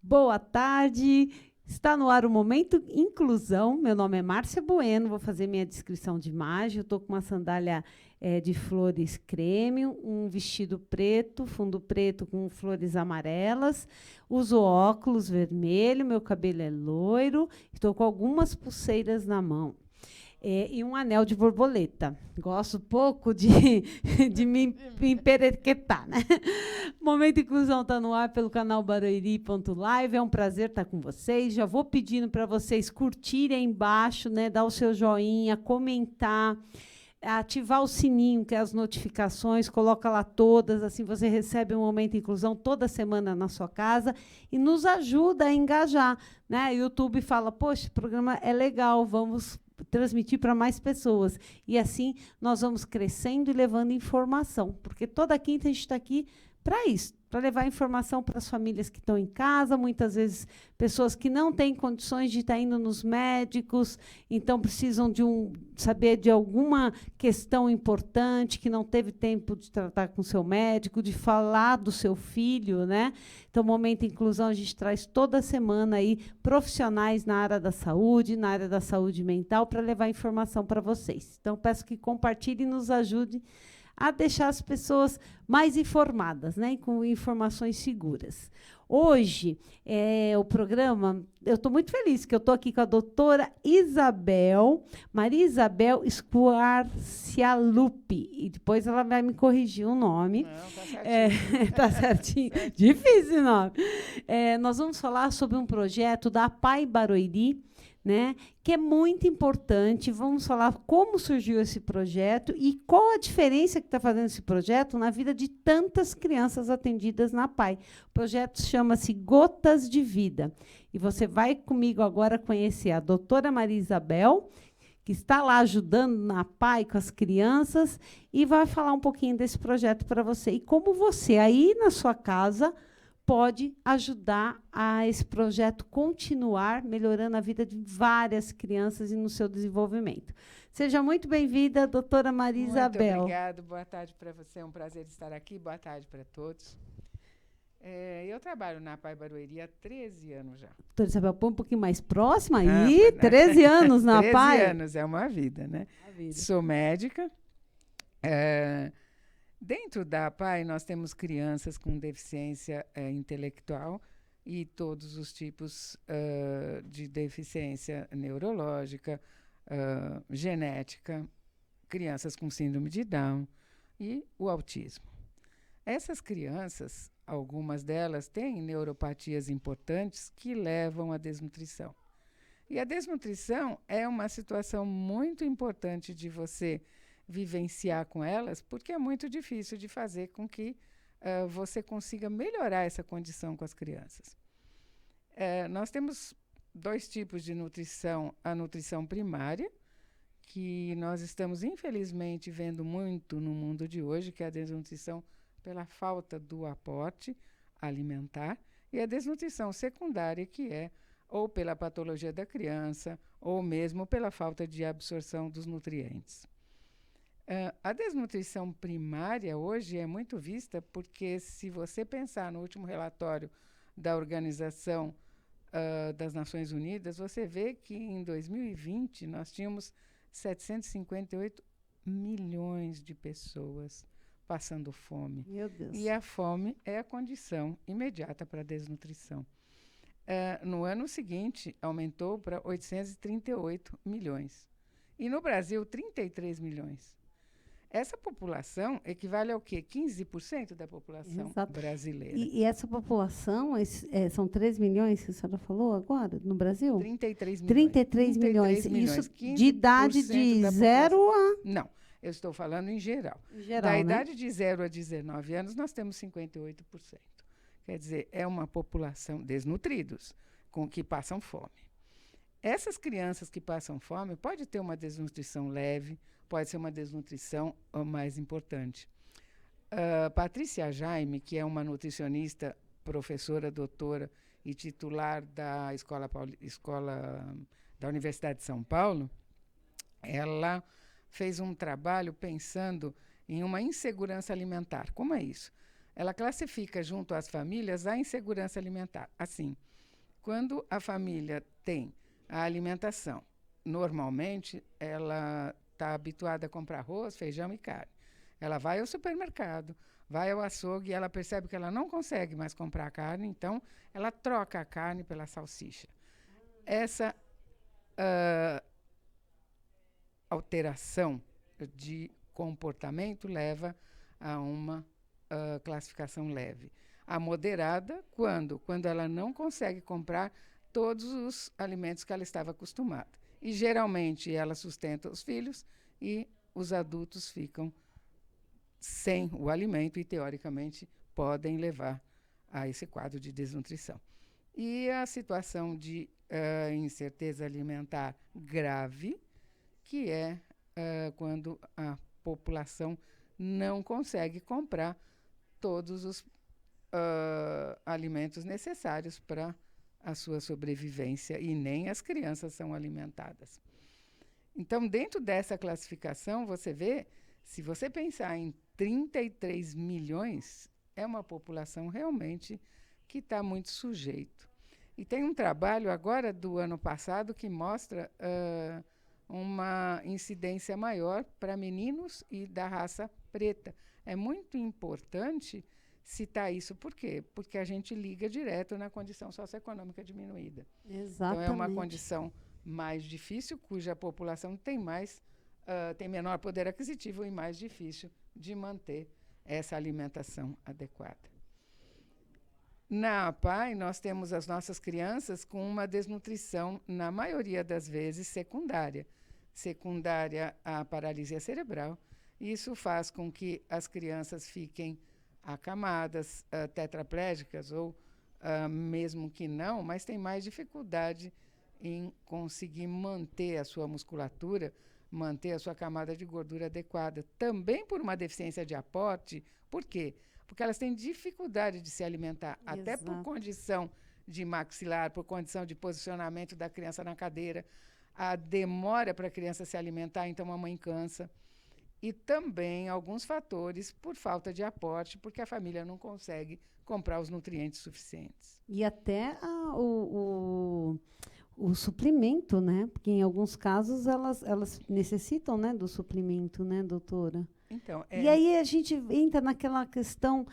Boa tarde. Está no ar o Momento Inclusão. Meu nome é Márcia Bueno, vou fazer minha descrição de imagem. Eu estou com uma sandália de flores creme, um vestido preto, fundo preto com flores amarelas. Uso óculos vermelho, meu cabelo é loiro. Estou com algumas pulseiras na mão. E um anel de borboleta. Gosto pouco de me emperequetar, né? Momento Inclusão está no ar pelo canal Barueri.live. É um prazer estar com vocês. Já vou pedindo para vocês curtirem aí embaixo, né? Dar o seu joinha, comentar, ativar o sininho, que é as notificações, coloca lá todas, assim você recebe um Momento Inclusão toda semana na sua casa e nos ajuda a engajar, né? O YouTube fala, poxa, esse programa é legal, vamos transmitir para mais pessoas. E assim nós vamos crescendo e levando informação, porque toda quinta a gente está aqui para isso, para levar informação para as famílias que estão em casa, muitas vezes pessoas que não têm condições de estar indo nos médicos, então precisam saber de alguma questão importante que não teve tempo de tratar com o seu médico, de falar do seu filho, né? Então, Momento Inclusão, a gente traz toda semana aí profissionais na área da saúde mental, para levar informação para vocês. Então, peço que compartilhem e nos ajudem a deixar as pessoas mais informadas, né, com informações seguras. Hoje, o programa, eu estou muito feliz que eu estou aqui com a doutora Maria Isabel Squarcialupi, e depois ela vai me corrigir o nome. Não, tá certinho. Tá certinho. Difícil o nome. Nós vamos falar sobre um projeto da APAE Barueri, né, que é muito importante. Vamos falar como surgiu esse projeto e qual a diferença que está fazendo esse projeto na vida de tantas crianças atendidas na APAE. O projeto chama-se Gotas de Vida. E você vai comigo agora conhecer a doutora Maria Isabel, que está lá ajudando na APAE com as crianças, e vai falar um pouquinho desse projeto para você. E como você, aí na sua casa, pode ajudar a esse projeto continuar melhorando a vida de várias crianças e no seu desenvolvimento. Seja muito bem-vinda, doutora Maria Isabel. Muito obrigada, boa tarde para você, é um prazer estar aqui, boa tarde para todos. Eu trabalho na APAE Barueri há 13 anos já. Doutora Isabel, põe um pouquinho mais próxima aí, 13 anos na APAE. 13 anos, é uma vida, né? Sou médica. Dentro da APAE, nós temos crianças com deficiência intelectual e todos os tipos de deficiência neurológica, genética, crianças com síndrome de Down e o autismo. Essas crianças, algumas delas têm neuropatias importantes que levam à desnutrição. E a desnutrição é uma situação muito importante de você vivenciar com elas, porque é muito difícil de fazer com que você consiga melhorar essa condição com as crianças. Nós temos dois tipos de nutrição. A nutrição primária, que nós estamos, infelizmente, vendo muito no mundo de hoje, que é a desnutrição pela falta do aporte alimentar, e a desnutrição secundária, que é ou pela patologia da criança, ou mesmo pela falta de absorção dos nutrientes. A desnutrição primária hoje é muito vista porque, se você pensar no último relatório da Organização das Nações Unidas, você vê que em 2020 nós tínhamos 758 milhões de pessoas passando fome. Meu Deus. E a fome é a condição imediata para a desnutrição. No ano seguinte, aumentou para 838 milhões. E no Brasil, 33 milhões. Essa população equivale ao quê? 15% da população brasileira. E essa população, são 3 milhões que a senhora falou agora, no Brasil? 33 milhões. 33 milhões. Isso de idade de 0 a... Não, eu estou falando em geral. Em geral, da né? idade de 0 a 19 anos, nós temos 58%. Quer dizer, é uma população desnutridos, com que passam fome. Essas crianças que passam fome pode ter uma desnutrição leve, pode ser uma desnutrição mais importante. Patrícia Jaime, que é uma nutricionista, professora, doutora e titular da escola da Universidade de São Paulo, ela fez um trabalho pensando em uma insegurança alimentar. Como é isso? ela classifica junto às famílias a insegurança alimentar. Assim, quando a família tem a alimentação, normalmente ela está habituada a comprar arroz, feijão e carne. Ela vai ao supermercado, vai ao açougue e ela percebe que ela não consegue mais comprar a carne, então ela troca a carne pela salsicha. Essa alteração de comportamento leva a uma classificação leve. A moderada, quando ela não consegue comprar todos os alimentos que ela estava acostumada. E, geralmente, ela sustenta os filhos e os adultos ficam sem o alimento e, teoricamente, podem levar a esse quadro de desnutrição. E a situação de incerteza alimentar grave, que é quando a população não consegue comprar todos os alimentos necessários para a sua sobrevivência e nem as crianças são alimentadas. Então, dentro dessa classificação, você vê, se você pensar em 33 milhões, é uma população realmente que está muito sujeito. E tem um trabalho agora do ano passado que mostra uma incidência maior para meninos e da raça preta. É muito importante citar isso. Por quê? Porque a gente liga direto na condição socioeconômica diminuída. Exatamente. Então, é uma condição mais difícil, cuja população tem menor poder aquisitivo e mais difícil de manter essa alimentação adequada. Na APAE, nós temos as nossas crianças com uma desnutrição, na maioria das vezes, secundária à paralisia cerebral. Isso faz com que as crianças fiquem acamadas, tetraplégicas ou mesmo que não, mas têm mais dificuldade em conseguir manter a sua musculatura, manter a sua camada de gordura adequada. Também por uma deficiência de aporte. Por quê? Porque elas têm dificuldade de se alimentar, Exato. até por condição de maxilar, por condição de posicionamento da criança na cadeira, a demora para a criança se alimentar, então a mãe cansa. E também alguns fatores por falta de aporte, porque a família não consegue comprar os nutrientes suficientes. E até o suplemento, né? Porque em alguns casos elas necessitam, né, do suplemento, né, doutora? Então, e aí a gente entra naquela questão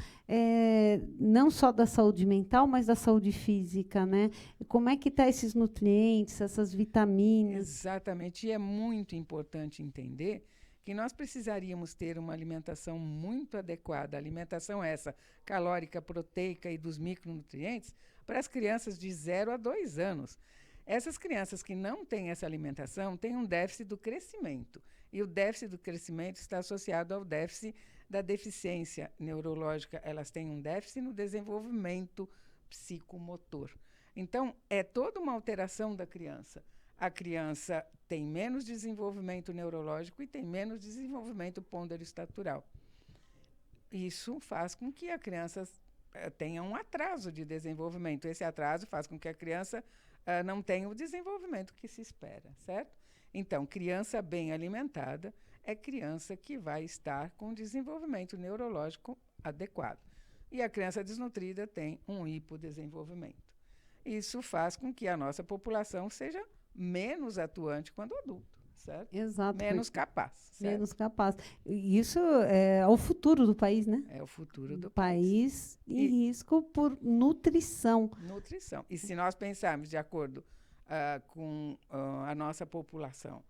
não só da saúde mental, mas da saúde física, né? Como é que estão esses nutrientes, essas vitaminas? Exatamente. E é muito importante entender que nós precisaríamos ter uma alimentação muito adequada, alimentação essa calórica, proteica e dos micronutrientes, para as crianças de 0 a 2 anos. Essas crianças que não têm essa alimentação têm um déficit do crescimento. E o déficit do crescimento está associado ao déficit da deficiência neurológica. Elas têm um déficit no desenvolvimento psicomotor. Então, é toda uma alteração da criança. A criança tem menos desenvolvimento neurológico e tem menos desenvolvimento ponderostatural. Isso faz com que a criança tenha um atraso de desenvolvimento. Esse atraso faz com que a criança não tenha o desenvolvimento que se espera, certo? Então, criança bem alimentada é criança que vai estar com desenvolvimento neurológico adequado. E a criança desnutrida tem um hipodesenvolvimento. Isso faz com que a nossa população seja menos atuante quando adulto, certo? Exato. Menos capaz. Certo? Menos capaz. E isso é o futuro do país, né? É o futuro do país em risco por nutrição. Nutrição. E se nós pensarmos de acordo com a nossa população,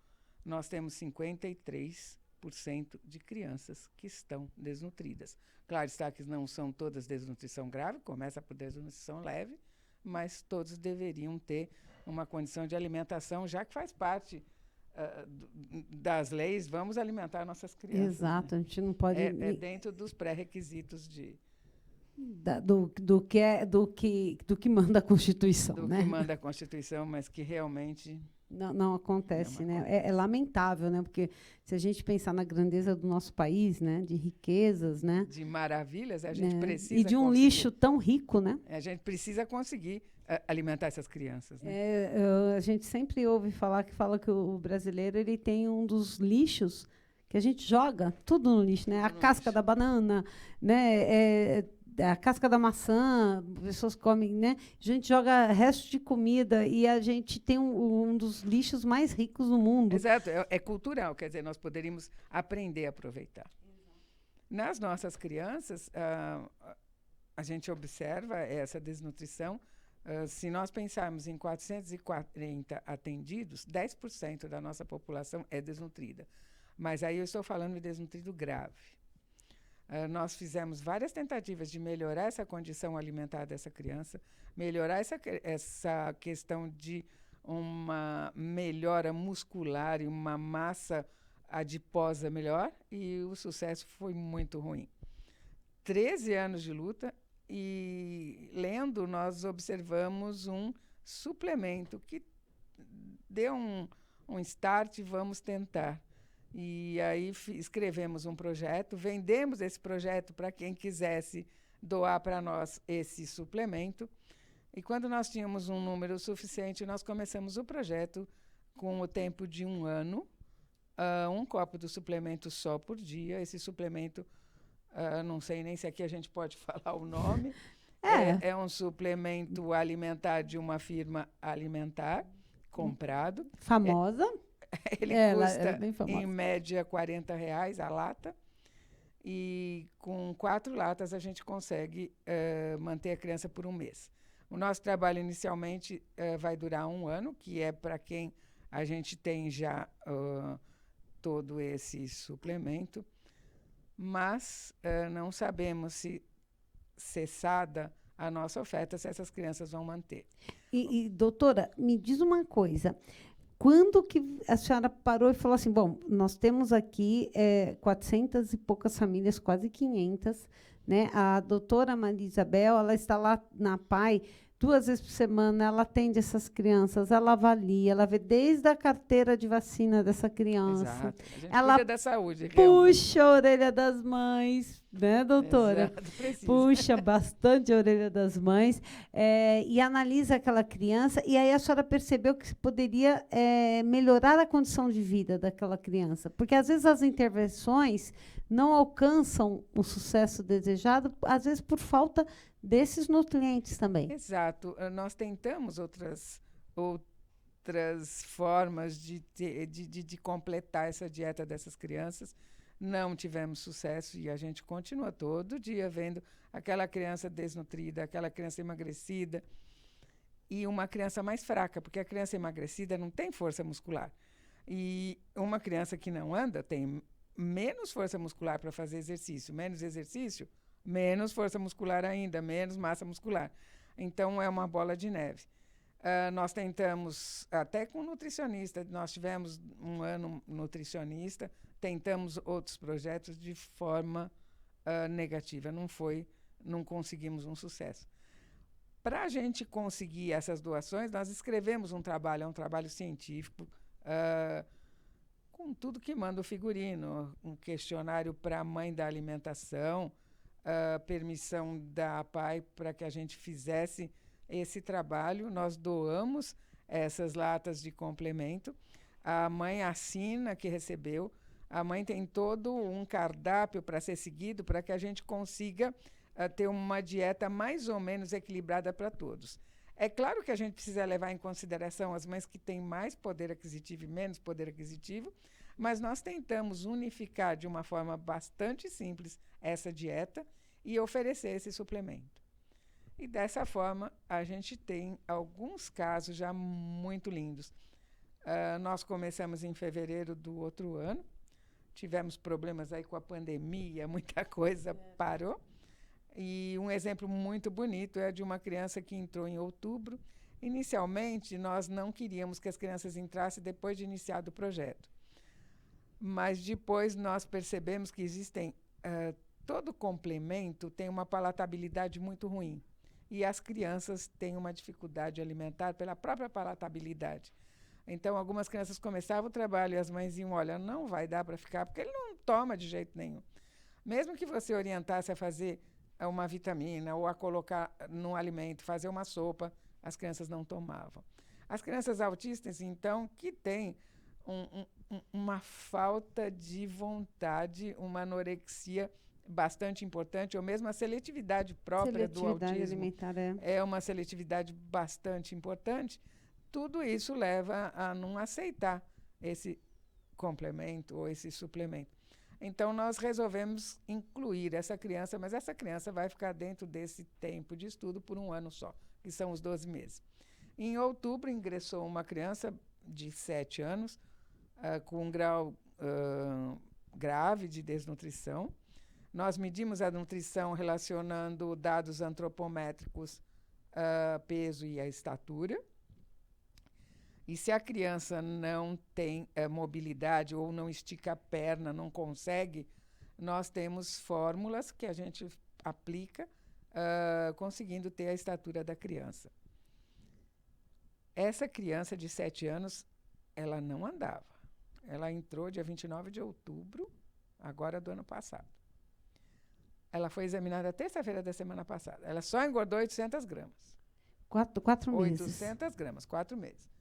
nós temos 53% de crianças que estão desnutridas. Claro está que não são todas desnutrição grave, começa por desnutrição leve, mas todos deveriam ter uma condição de alimentação, já que faz parte das leis, vamos alimentar nossas crianças. Exato, né? A gente não pode... É dentro dos pré-requisitos do que manda a Constituição, né? Do que manda a Constituição, mas que realmente... Não acontece, né? É lamentável, né? Porque se a gente pensar na grandeza do nosso país, né? De riquezas, né? De maravilhas, a gente precisa e de um lixo tão rico, né? A gente precisa conseguir alimentar essas crianças. Né? A gente sempre ouve falar que o brasileiro ele tem um dos lixos que a gente joga tudo no lixo, né? A casca da banana, né? a casca da maçã, pessoas comem, né? A gente joga resto de comida e a gente tem um dos lixos mais ricos do mundo. Exato, é cultural, quer dizer, nós poderíamos aprender a aproveitar. Nas nossas crianças, a gente observa essa desnutrição. Se nós pensarmos em 440 atendidos, 10% da nossa população é desnutrida. Mas aí eu estou falando de desnutrido grave. Nós fizemos várias tentativas de melhorar essa condição alimentar dessa criança, melhorar essa questão de uma melhora muscular e uma massa adiposa melhor, e o sucesso foi muito ruim. 13 anos de luta, e lendo, nós observamos um suplemento que deu um start, vamos tentar. E aí escrevemos um projeto, vendemos esse projeto para quem quisesse doar para nós esse suplemento. E quando nós tínhamos um número suficiente, nós começamos o projeto com o tempo de 1 ano, um copo do suplemento só por dia. Esse suplemento, não sei nem se aqui a gente pode falar o nome. É um suplemento alimentar de uma firma alimentar, comprado. Famosa. Ele custa, em média, R$40 a lata. E com 4 latas a gente consegue manter a criança por 1 mês. O nosso trabalho, inicialmente, vai durar 1 ano, que é para quem a gente tem já todo esse suplemento. Mas não sabemos se, cessada a nossa oferta, se essas crianças vão manter. E doutora, me diz uma coisa. Quando que a senhora parou e falou assim, bom, nós temos aqui 400 e poucas famílias, quase 500, né? A doutora Maria Isabel, ela está lá na PAI 2 vezes por semana, ela atende essas crianças, ela avalia, ela vê desde a carteira de vacina dessa criança. Exato. A gente ela cuida da saúde. Puxa a orelha das mães, né, doutora? Exato, puxa bastante a orelha das mães e analisa aquela criança. E aí a senhora percebeu que poderia melhorar a condição de vida daquela criança. Porque, às vezes, as intervenções não alcançam o sucesso desejado, às vezes, por falta desses nutrientes também. Exato. Nós tentamos outras formas de completar essa dieta dessas crianças. Não tivemos sucesso e a gente continua todo dia vendo aquela criança desnutrida, aquela criança emagrecida e uma criança mais fraca, porque a criança emagrecida não tem força muscular. E uma criança que não anda tem menos força muscular para fazer exercício, menos força muscular ainda, menos massa muscular. Então, é uma bola de neve. Nós tentamos, até com nutricionista, nós tivemos 1 ano nutricionista, tentamos outros projetos de forma negativa. Não conseguimos um sucesso. Para a gente conseguir essas doações, nós escrevemos um trabalho científico, com tudo que manda o figurino, um questionário para a mãe da alimentação, permissão da APAI para que a gente fizesse esse trabalho. Nós doamos essas latas de complemento. A mãe assina que recebeu. A mãe tem todo um cardápio para ser seguido para que a gente consiga ter uma dieta mais ou menos equilibrada para todos. É claro que a gente precisa levar em consideração as mães que têm mais poder aquisitivo e menos poder aquisitivo, mas nós tentamos unificar de uma forma bastante simples essa dieta e oferecer esse suplemento. E dessa forma, a gente tem alguns casos já muito lindos. Nós começamos em fevereiro do outro ano, tivemos problemas aí com a pandemia, muita coisa parou. E um exemplo muito bonito é de uma criança que entrou em outubro. Inicialmente, nós não queríamos que as crianças entrassem depois de iniciado o projeto. Mas depois nós percebemos que existem... todo complemento tem uma palatabilidade muito ruim. E as crianças têm uma dificuldade alimentar pela própria palatabilidade. Então, algumas crianças começavam o trabalho e as mães iam, olha, não vai dar para ficar, porque ele não toma de jeito nenhum. Mesmo que você orientasse a fazer uma vitamina ou a colocar num alimento, fazer uma sopa, as crianças não tomavam. As crianças autistas, então, que têm uma falta de vontade, uma anorexia bastante importante, ou mesmo a seletividade própria do autismo alimentar, é uma seletividade bastante importante. Tudo isso leva a não aceitar esse complemento ou esse suplemento. Então, nós resolvemos incluir essa criança, mas essa criança vai ficar dentro desse tempo de estudo por 1 ano só, que são os 12 meses. Em outubro, ingressou uma criança de 7 anos, com um grau grave de desnutrição. Nós medimos a nutrição relacionando dados antropométricos, peso e a estatura. E se a criança não tem mobilidade ou não estica a perna, não consegue, nós temos fórmulas que a gente aplica, conseguindo ter a estatura da criança. Essa criança de 7 anos, ela não andava. Ela entrou dia 29 de outubro, agora do ano passado. Ela foi examinada terça-feira da semana passada. Ela só engordou 800 gramas. 4 meses. 800 gramas, 4 meses.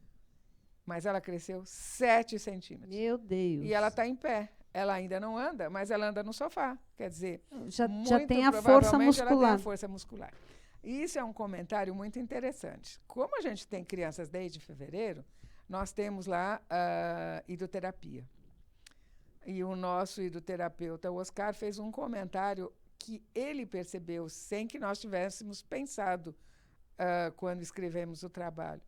Mas ela cresceu 7 centímetros. Meu Deus. E ela está em pé. Ela ainda não anda, mas ela anda no sofá. Quer dizer, já tem a força muscular. Ela tem a força muscular. E isso é um comentário muito interessante. Como a gente tem crianças desde fevereiro, nós temos lá a hidroterapia. E o nosso hidroterapeuta, o Oscar, fez um comentário que ele percebeu sem que nós tivéssemos pensado quando escrevemos o trabalho.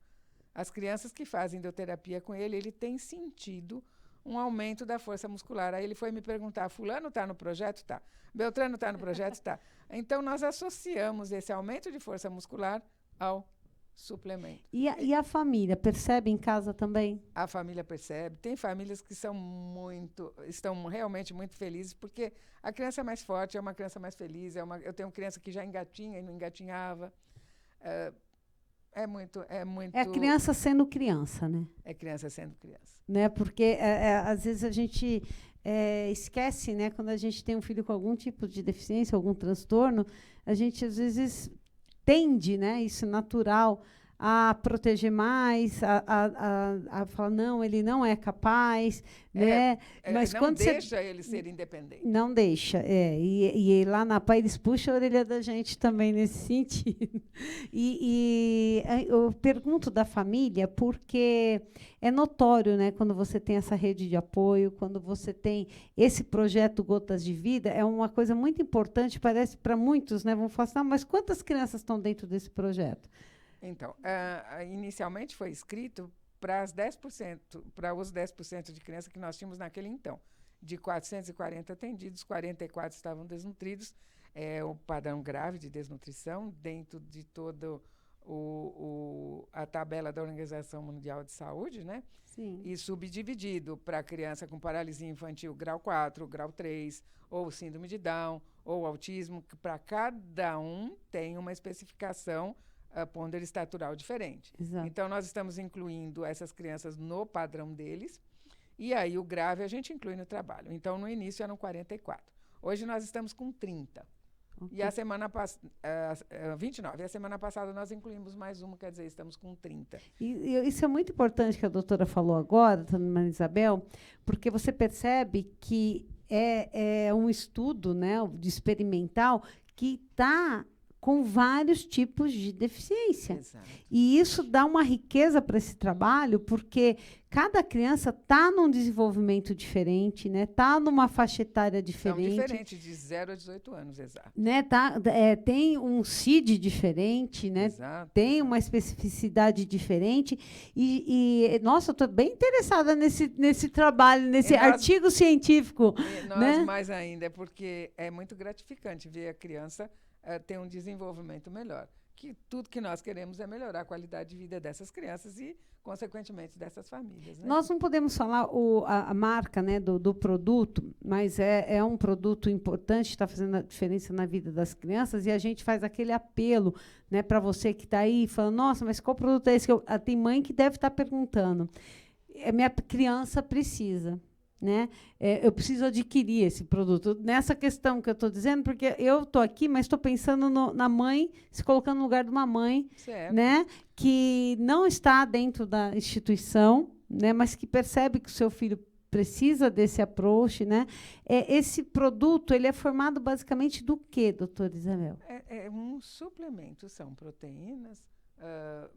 As crianças que fazem hidroterapia com ele, ele tem sentido um aumento da força muscular. Aí ele foi me perguntar, fulano está no projeto? Tá. Beltrano está no projeto? Tá. Então, nós associamos esse aumento de força muscular ao suplemento. E a família, percebe em casa também? A família percebe. Tem famílias que estão realmente muito felizes, porque a criança é mais forte, é uma criança mais feliz. Eu tenho criança que já engatinha e não engatinhava. É a criança sendo criança, né? É criança sendo criança. Né? Porque, às vezes, a gente esquece, né? Quando a gente tem um filho com algum tipo de deficiência, algum transtorno, a gente, às vezes, tende, né? Isso é natural, a proteger mais, a falar, não, ele não é capaz, né? Mas não deixa ele ser independente. Não deixa, e lá na PAI eles puxam a orelha da gente também nesse sentido. E eu pergunto da família porque é notório, né, quando você tem essa rede de apoio, quando você tem esse projeto Gotas de Vida, é uma coisa muito importante, parece para muitos, né, vão falar assim, mas quantas crianças estão dentro desse projeto? Então, inicialmente foi escrito para os 10% de crianças que nós tínhamos naquele então. De 440 atendidos, 44 estavam desnutridos. É o padrão grave de desnutrição dentro de toda a tabela da Organização Mundial de Saúde, né? Sim. E subdividido para criança com paralisia infantil grau 4, grau 3, ou síndrome de Down, ou autismo, que para cada um tem uma especificação ponder estatural diferente. Exato. Então, nós estamos incluindo essas crianças no padrão deles, e aí o grave a gente inclui no trabalho. Então, no início eram 44. Hoje nós estamos com 30. Okay. E a semana passada, 29. E a semana passada nós incluímos mais uma, quer dizer, estamos com 30. E isso é muito importante que a doutora falou agora, Dona Isabel, porque você percebe que é um estudo, né, de experimental que está com vários tipos de deficiência. Exato. E isso dá uma riqueza para esse trabalho, porque cada criança está num desenvolvimento diferente, né? Está numa faixa etária diferente. São diferentes, de 0 a 18 anos, exato. Né? Tem um CID diferente, né? Exato. Tem uma especificidade diferente. Nossa, eu estou bem interessada nesse trabalho, nesse artigo científico. Nós, né? Mais ainda, porque é muito gratificante ver a criança ter um desenvolvimento melhor. Que tudo que nós queremos é melhorar a qualidade de vida dessas crianças e, consequentemente, dessas famílias. Né? Nós não podemos falar a marca, né, do produto, mas é um produto importante, está fazendo a diferença na vida das crianças, e a gente faz aquele apelo, né, para você que está aí falando, nossa, mas qual produto é esse? Tem mãe que deve estar perguntando. Minha criança precisa. Né? Eu preciso adquirir esse produto. Nessa questão que eu estou dizendo, porque eu estou aqui, mas estou pensando na mãe, se colocando no lugar de uma mãe, né, que não está dentro da instituição, né, mas que percebe que o seu filho precisa desse approach, né? Esse produto, ele é formado basicamente do quê, doutora Isabel? É um suplemento, são proteínas,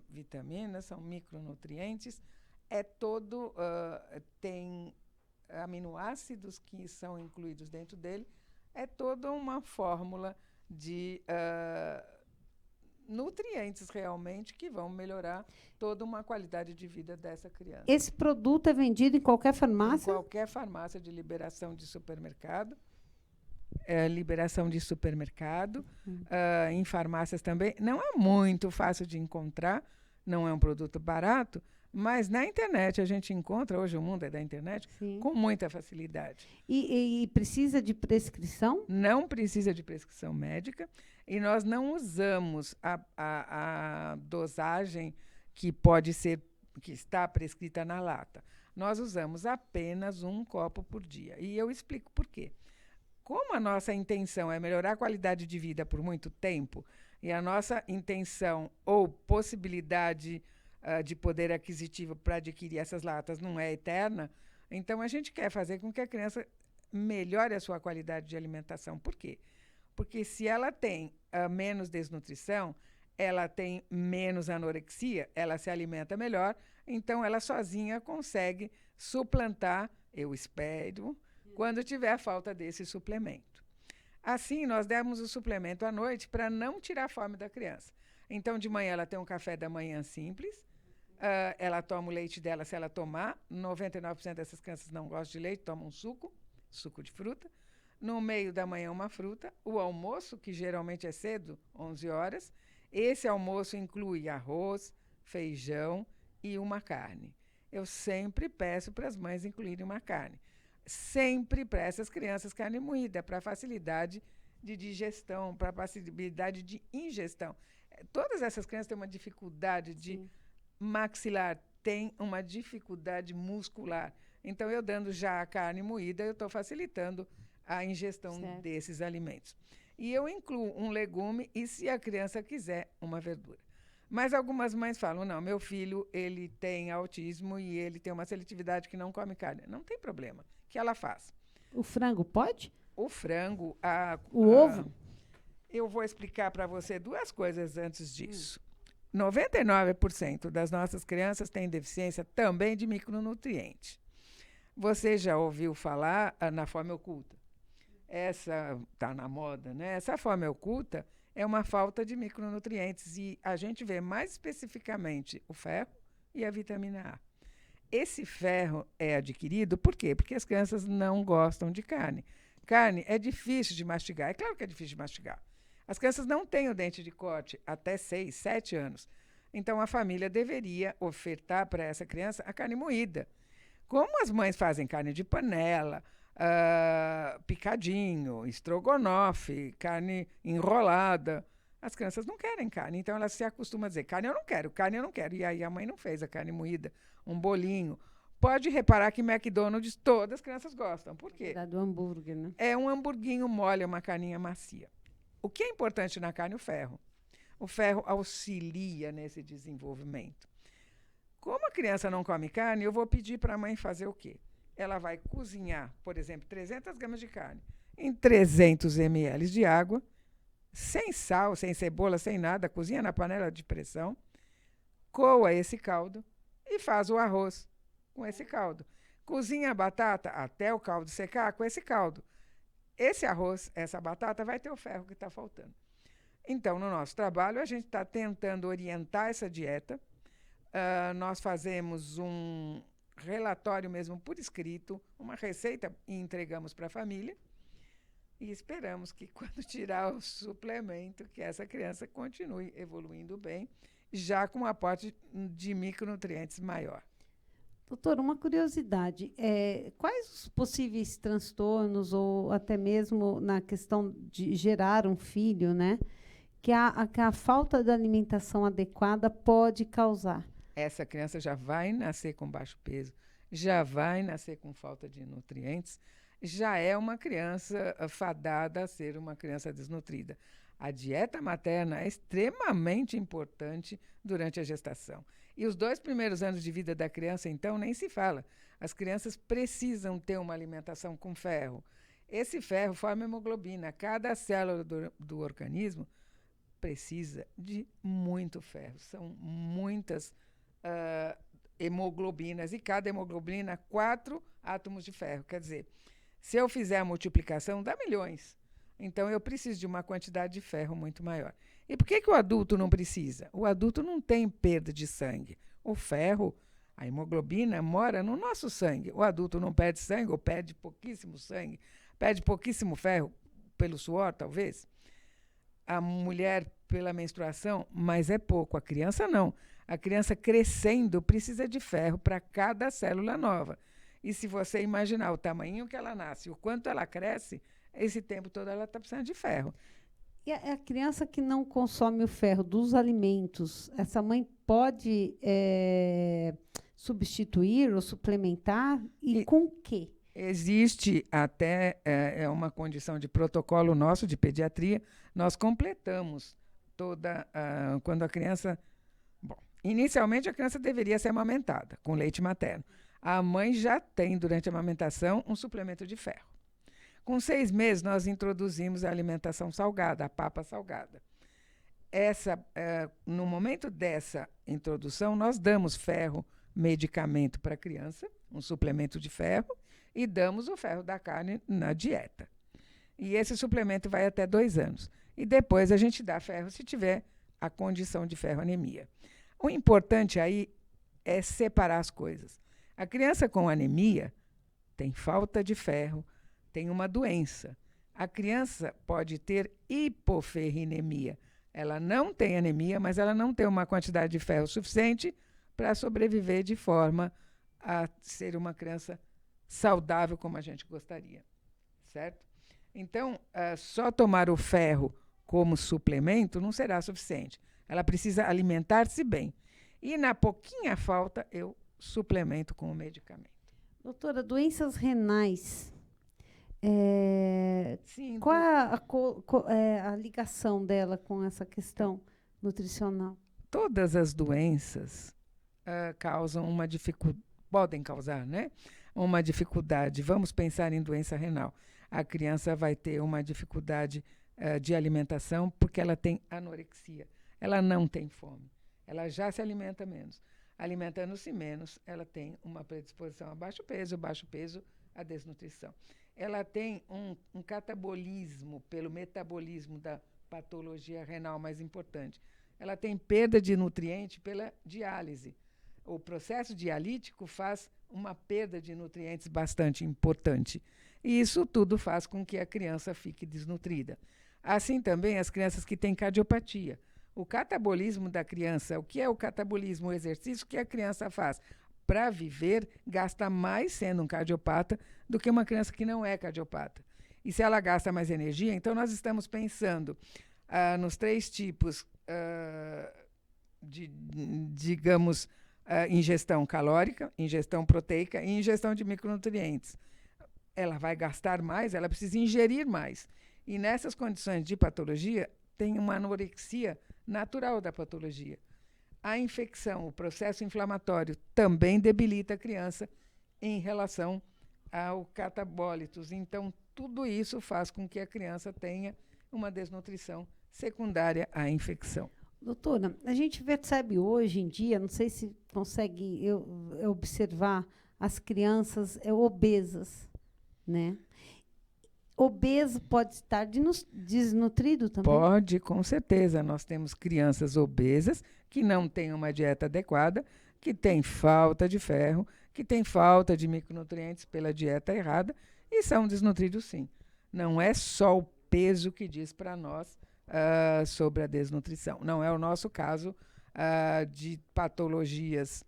vitaminas, são micronutrientes, tem aminoácidos que são incluídos dentro dele, é toda uma fórmula de nutrientes realmente que vão melhorar toda uma qualidade de vida dessa criança. Esse produto é vendido em qualquer farmácia? Em qualquer farmácia de liberação de supermercado. Liberação de supermercado, em farmácias também. Não é muito fácil de encontrar, não é um produto barato, mas na internet a gente encontra, hoje o mundo é da internet, Sim. Com muita facilidade. E precisa de prescrição? Não precisa de prescrição médica e nós não usamos a dosagem que está prescrita na lata. Nós usamos apenas 1 copo por dia. E eu explico por quê. Como a nossa intenção é melhorar a qualidade de vida por muito tempo, e a nossa intenção ou possibilidade de poder aquisitivo para adquirir essas latas não é eterna, então a gente quer fazer com que a criança melhore a sua qualidade de alimentação. Por quê? Porque se ela tem menos desnutrição, ela tem menos anorexia, ela se alimenta melhor, então ela sozinha consegue suplantar, eu espero, quando tiver falta desse suplemento. Assim, nós demos o suplemento à noite para não tirar a fome da criança. Então, de manhã, ela tem um café da manhã simples, ela toma o leite dela se ela tomar. 99% dessas crianças não gostam de leite, tomam um suco de fruta. No meio da manhã, uma fruta. O almoço, que geralmente é cedo, 11 horas. Esse almoço inclui arroz, feijão e uma carne. Eu sempre peço para as mães incluírem uma carne. Sempre para essas crianças carne moída, para facilidade de digestão, para facilidade de ingestão. Todas essas crianças têm uma dificuldade de maxilar, têm uma dificuldade muscular. Então, eu dando já a carne moída, eu estou facilitando a ingestão desses alimentos. E eu incluo um legume e, se a criança quiser, uma verdura. Mas algumas mães falam, não, meu filho ele tem autismo e ele tem uma seletividade que não come carne. Não tem problema, que ela faz. O frango pode? O frango, o ovo? Eu vou explicar para você 2 coisas antes disso. 99% das nossas crianças têm deficiência também de micronutrientes. Você já ouviu falar na fome oculta? Essa está na moda, né? Essa fome oculta é uma falta de micronutrientes e a gente vê mais especificamente o ferro e a vitamina A. Esse ferro é adquirido por quê? Porque as crianças não gostam de carne. Carne é difícil de mastigar. É claro que é difícil de mastigar. As crianças não têm o dente de corte até 6, 7 anos. Então, a família deveria ofertar para essa criança a carne moída. Como as mães fazem carne de panela, picadinho, estrogonofe, carne enrolada, as crianças não querem carne. Então, elas se acostumam a dizer, carne eu não quero, carne eu não quero. E aí a mãe não fez a carne moída, um bolinho. Pode reparar que McDonald's todas as crianças gostam. Por quê? Do hambúrguer, né? É um hamburguinho mole, uma carninha macia. O que é importante na carne? O ferro. O ferro auxilia nesse desenvolvimento. Como a criança não come carne, eu vou pedir para a mãe fazer o quê? Ela vai cozinhar, por exemplo, 300 gramas de carne em 300 ml de água, sem sal, sem cebola, sem nada, cozinha na panela de pressão, coa esse caldo e faz o arroz com esse caldo. Cozinha a batata até o caldo secar com esse caldo. Esse arroz, essa batata, vai ter o ferro que está faltando. Então, no nosso trabalho, a gente está tentando orientar essa dieta. Nós fazemos um relatório mesmo por escrito, uma receita, e entregamos para a família. E esperamos que, quando tirar o suplemento, que essa criança continue evoluindo bem, já com um aporte de micronutrientes maior. Doutora, uma curiosidade. Quais os possíveis transtornos, ou até mesmo na questão de gerar um filho, né, que a falta de alimentação adequada pode causar? Essa criança já vai nascer com baixo peso, já vai nascer com falta de nutrientes, já é uma criança fadada a ser uma criança desnutrida. A dieta materna é extremamente importante durante a gestação. E os 2 primeiros anos de vida da criança, então, nem se fala. As crianças precisam ter uma alimentação com ferro. Esse ferro forma hemoglobina. Cada célula do organismo precisa de muito ferro. São muitas hemoglobinas. E cada hemoglobina, 4 átomos de ferro. Quer dizer, se eu fizer a multiplicação, dá milhões. Então, eu preciso de uma quantidade de ferro muito maior. E por que o adulto não precisa? O adulto não tem perda de sangue. O ferro, a hemoglobina, mora no nosso sangue. O adulto não perde sangue ou perde pouquíssimo sangue, perde pouquíssimo ferro pelo suor, talvez. A mulher pela menstruação, mas é pouco. A criança não. A criança crescendo precisa de ferro para cada célula nova. E se você imaginar o tamanho que ela nasce, o quanto ela cresce, esse tempo todo ela está precisando de ferro. E a criança que não consome o ferro dos alimentos, essa mãe pode substituir ou suplementar? E com o quê? Existe até uma condição de protocolo nosso de pediatria. Nós completamos toda quando a criança... Bom, inicialmente a criança deveria ser amamentada com leite materno. A mãe já tem, durante a amamentação, um suplemento de ferro. Com 6 meses, nós introduzimos a alimentação salgada, a papa salgada. No momento dessa introdução, nós damos ferro, medicamento para a criança, um suplemento de ferro, e damos o ferro da carne na dieta. E esse suplemento vai até 2 anos. E depois a gente dá ferro se tiver a condição de ferroanemia. O importante aí é separar as coisas. A criança com anemia tem falta de ferro, tem uma doença. A criança pode ter hipoferrinemia. Ela não tem anemia, mas ela não tem uma quantidade de ferro suficiente para sobreviver de forma a ser uma criança saudável como a gente gostaria, certo? Então, só tomar o ferro como suplemento não será suficiente. Ela precisa alimentar-se bem. E na pouquinha falta, eu suplemento com o medicamento. Doutora, doenças renais. Sim, qual é a ligação dela com essa questão nutricional? Todas as doenças causam uma dificuldade, podem causar, né? Uma dificuldade. Vamos pensar em doença renal. A criança vai ter uma dificuldade de alimentação porque ela tem anorexia. Ela não tem fome. Ela já se alimenta menos. Alimentando-se menos, ela tem uma predisposição a baixo peso, a desnutrição. Ela tem um catabolismo pelo metabolismo da patologia renal mais importante. Ela tem perda de nutriente pela diálise. O processo dialítico faz uma perda de nutrientes bastante importante. E isso tudo faz com que a criança fique desnutrida. Assim também as crianças que têm cardiopatia. O catabolismo da criança, o que é o catabolismo? O exercício que a criança faz para viver gasta mais sendo um cardiopata do que uma criança que não é cardiopata. E se ela gasta mais energia, então nós estamos pensando nos 3 tipos de, digamos, ingestão calórica, ingestão proteica e ingestão de micronutrientes. Ela vai gastar mais, ela precisa ingerir mais. E nessas condições de patologia, tem uma anorexia natural da patologia. A infecção, o processo inflamatório, também debilita a criança em relação ao catabólitos. Então, tudo isso faz com que a criança tenha uma desnutrição secundária à infecção. Doutora, a gente percebe hoje em dia, não sei se consegue observar as crianças obesas, né? Obeso pode estar desnutrido também? Pode, com certeza. Nós temos crianças obesas que não têm uma dieta adequada, que têm falta de ferro, que têm falta de micronutrientes pela dieta errada e são desnutridos, sim. Não é só o peso que diz para nós sobre a desnutrição. Não é o nosso caso de patologias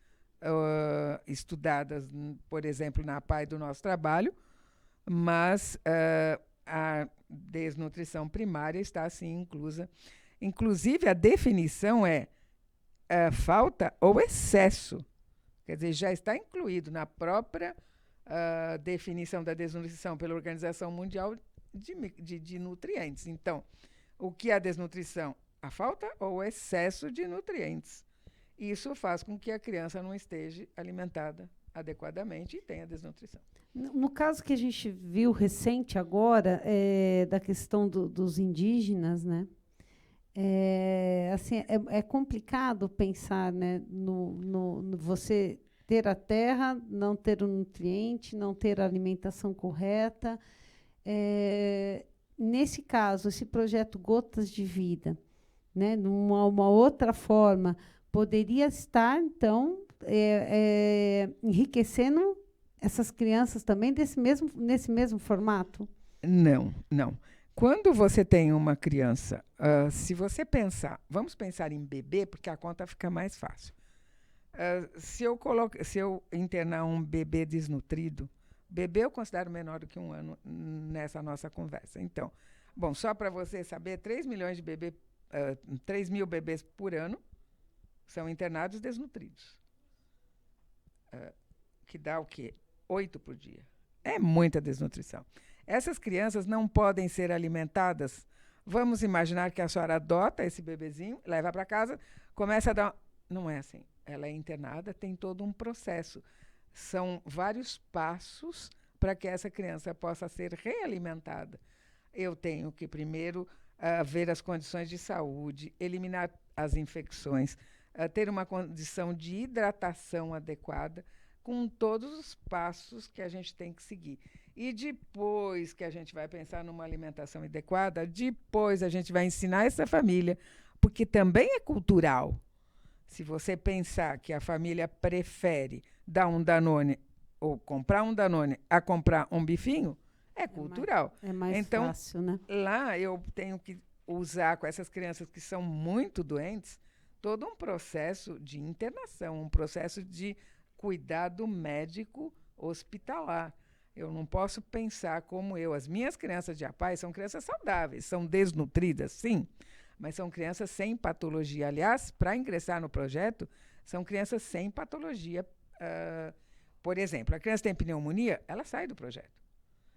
estudadas, por exemplo, na PAI do nosso trabalho, mas a desnutrição primária está, sim, inclusa. Inclusive, a definição é falta ou excesso. Quer dizer, já está incluído na própria definição da desnutrição pela Organização Mundial de Nutrientes. Então, O que é a desnutrição? A falta ou o excesso de nutrientes. Isso faz com que a criança não esteja alimentada adequadamente e tenha desnutrição. No caso que a gente viu recente agora, da questão dos indígenas, né? Assim, é complicado pensar, né, no você ter a terra, não ter o nutriente, não ter a alimentação correta. Nesse caso, esse projeto Gotas de Vida, né, numa uma outra forma, poderia estar, então, enriquecendo essas crianças também nesse mesmo formato? Não, não. Quando você tem uma criança, se você pensar, vamos pensar em bebê, porque a conta fica mais fácil. Se eu internar um bebê desnutrido, bebê eu considero menor do que 1 ano nessa nossa conversa. Então, bom, só para você saber, 3 milhões de bebês, 3 mil bebês por ano são internados desnutridos. Que dá o quê? 8 por dia. É muita desnutrição. Essas crianças não podem ser alimentadas. Vamos imaginar que a senhora adota esse bebezinho, leva para casa, começa a dar... Não é assim. Ela é internada, tem todo um processo. São vários passos para que essa criança possa ser realimentada. Eu tenho que, primeiro, ver as condições de saúde, eliminar as infecções, ter uma condição de hidratação adequada, com todos os passos que a gente tem que seguir. E depois que a gente vai pensar numa alimentação adequada, depois a gente vai ensinar essa família, porque também é cultural. Se você pensar que a família prefere dar um Danone ou comprar um Danone a comprar um bifinho, é cultural. É mais então, fácil, né? Lá eu tenho que usar com essas crianças que são muito doentes todo um processo de internação, um processo de cuidado médico hospitalar. Eu não posso pensar como eu. As minhas crianças de APAE são crianças saudáveis, são desnutridas, sim, mas são crianças sem patologia. Aliás, para ingressar no projeto, são crianças sem patologia. Por exemplo, a criança tem pneumonia, ela sai do projeto.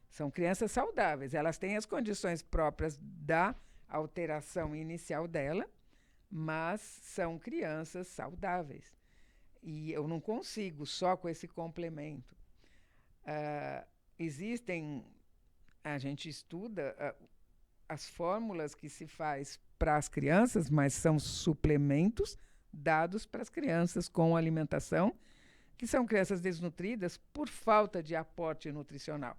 São crianças saudáveis, elas têm as condições próprias da alteração inicial dela, mas são crianças saudáveis. E eu não consigo só com esse complemento. A gente estuda as fórmulas que se faz para as crianças, mas são suplementos dados para as crianças com alimentação, que são crianças desnutridas por falta de aporte nutricional.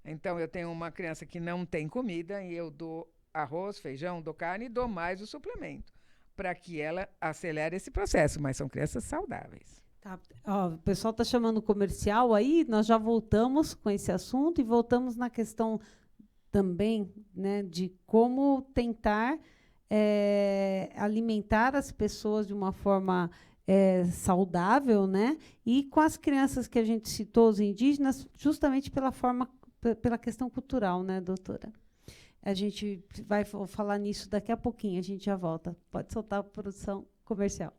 Então, eu tenho uma criança que não tem comida e eu dou arroz, feijão, dou carne e dou mais o suplemento, para que ela acelere esse processo, mas são crianças saudáveis. Tá. Ó, o pessoal está chamando comercial aí, nós já voltamos com esse assunto e voltamos na questão também, né, de como tentar alimentar as pessoas de uma forma saudável, né, e com as crianças que a gente citou, os indígenas, justamente pela questão cultural, né, doutora? A gente vai falar nisso daqui a pouquinho, a gente já volta. Pode soltar a produção comercial.